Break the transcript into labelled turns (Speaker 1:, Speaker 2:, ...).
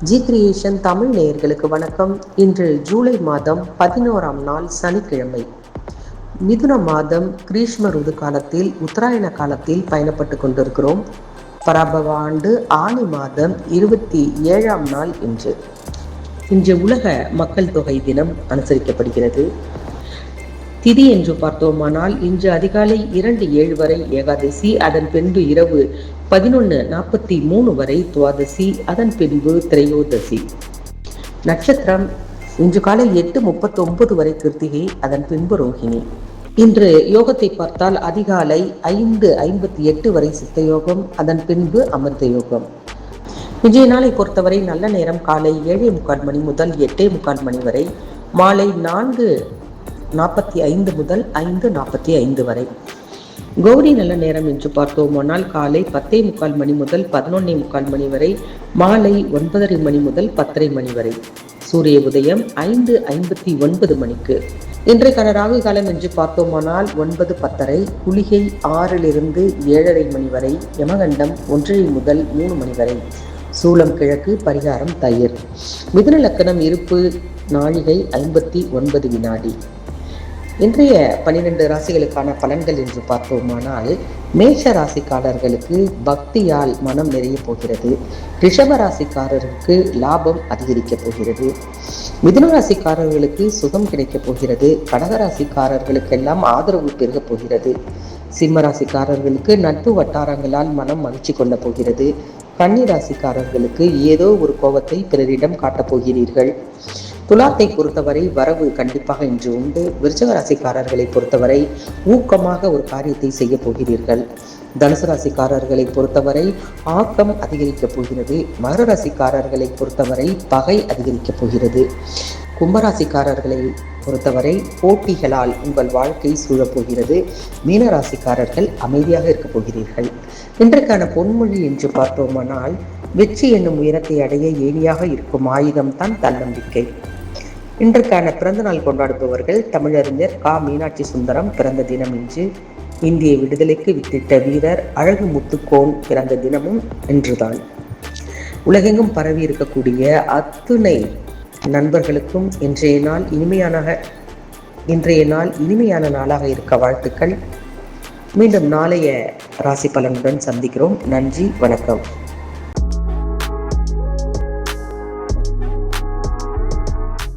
Speaker 1: G creation Tamil நேயர்களுக்கு வணக்கம். இன்று ஜூலை மாதம் 11ஆம் நாள் சனிக்கிழமை. மிதுன மாதம் கிரீஷ்ம ருது காலத்தில் உத்தராயண காலத்தில் பயணப்பட்டு கொண்டிருக்கிறோம். பராபவ ஆண்டு ஆனி மாதம் 27ஆம் நாள் இன்று உலக மக்கள் தொகை தினம் அனுசரிக்கப்படுகிறது. திதி என்று பார்த்தோமானால் இன்று அதிகாலை 2:07 வரை ஏகாதசி, அதன் பின்பு இரவு 11:43 வரை துவாதசி, அதன் பின்பு திரையோதசி. நட்சத்திரம் இன்று காலை 8:39 வரை கிருத்திகை, அதன் பின்பு ரோஹிணி. இன்று யோகத்தை பார்த்தால் அதிகாலை 5:58 வரை சித்த யோகம், அதன் பின்பு அமிர்த யோகம். இன்றைய நாளை பொறுத்தவரை நல்ல நேரம் காலை 7:45 மணி முதல் 8:45 மணி வரை, மாலை 4:45 முதல் 5:45 வரை. கௌரி நல்ல நேரம் என்று பார்த்தோமானால் காலை 10:45 மணி முதல் 11:45 மணி வரை, மாலை 9:30 மணி முதல் 10:30 மணி வரை. சூரிய உதயம் 5:59 மணிக்கு. இன்றைக்கான ராகு காலம் என்று பார்த்தோமானால் 9:10, குளிகை 6 to 7:30 மணி வரை, யமகண்டம் 1:30 முதல் 3 மணி வரை, சூலம் கிழக்கு, பரிகாரம் தயிர். மிதுன லக்கணம் இருப்பு நாழிகை 59 வினாடி. இன்றைய 12 ராசிகளுக்கான பலன்கள் என்று பார்த்தோமானால், மேஷ ராசிக்காரர்களுக்கு பக்தியால் மனம் நிறைய போகிறது. ரிஷப ராசிக்காரர்களுக்கு லாபம் அதிகரிக்க போகிறது. மிதுன ராசிக்காரர்களுக்கு சுகம் கிடைக்கப் போகிறது. கடகராசிக்காரர்களுக்கெல்லாம் ஆதரவு பெருகப் போகிறது. சிம்ம ராசிக்காரர்களுக்கு நட்பு வட்டாரங்களால் மனம் மகிழ்ச்சி கொள்ள போகிறது. கன்னி ராசிக்காரர்களுக்கு ஏதோ ஒரு கோபத்தை பிறரிடம் காட்டப் போகிறீர்கள். துலாத்தை பொறுத்தவரை வரவு கண்டிப்பாக இன்று உண்டு. விருச்சிக ராசிக்காரர்களை பொறுத்தவரை ஊக்கமாக ஒரு காரியத்தை செய்ய போகிறீர்கள். தனுசு ராசிக்காரர்களை பொறுத்தவரை ஆக்கம் அதிகரிக்கப் போகிறது. மகர ராசிக்காரர்களை பொறுத்தவரை பகை அதிகரிக்கப் போகிறது. கும்பராசிக்காரர்களை பொறுத்தவரை போட்டிகளால் உங்கள் வாழ்க்கை சூழப்போகிறது. மீனராசிக்காரர்கள் அமைதியாக இருக்கப் போகிறீர்கள். இன்றைக்கான பொன்மொழி என்று பார்த்தோமானால், வெற்றி என்னும் உயரத்தை அடைய ஏணியாக இருக்கும் ஆயுதம்தான் தன்னம்பிக்கை. இன்றைக்கான பிறந்த நாள் கொண்டாடுபவர்கள் தமிழறிஞர் கா. மீனாட்சி சுந்தரம் பிறந்த தினம் இன்று. இந்திய விடுதலைக்கு வித்திட்ட வீரர் அழகு முத்துக்கோன் பிறந்த தினமும் இன்றுதான். உலகெங்கும் பரவி இருக்கக்கூடிய அத்துணை நண்பர்களுக்கும் இன்றைய நாள் இனிமையான நாளாக இருக்க வாழ்த்துக்கள். மீண்டும் நாளைய ராசி பலனுடன் சந்திக்கிறோம். நன்றி, வணக்கம்.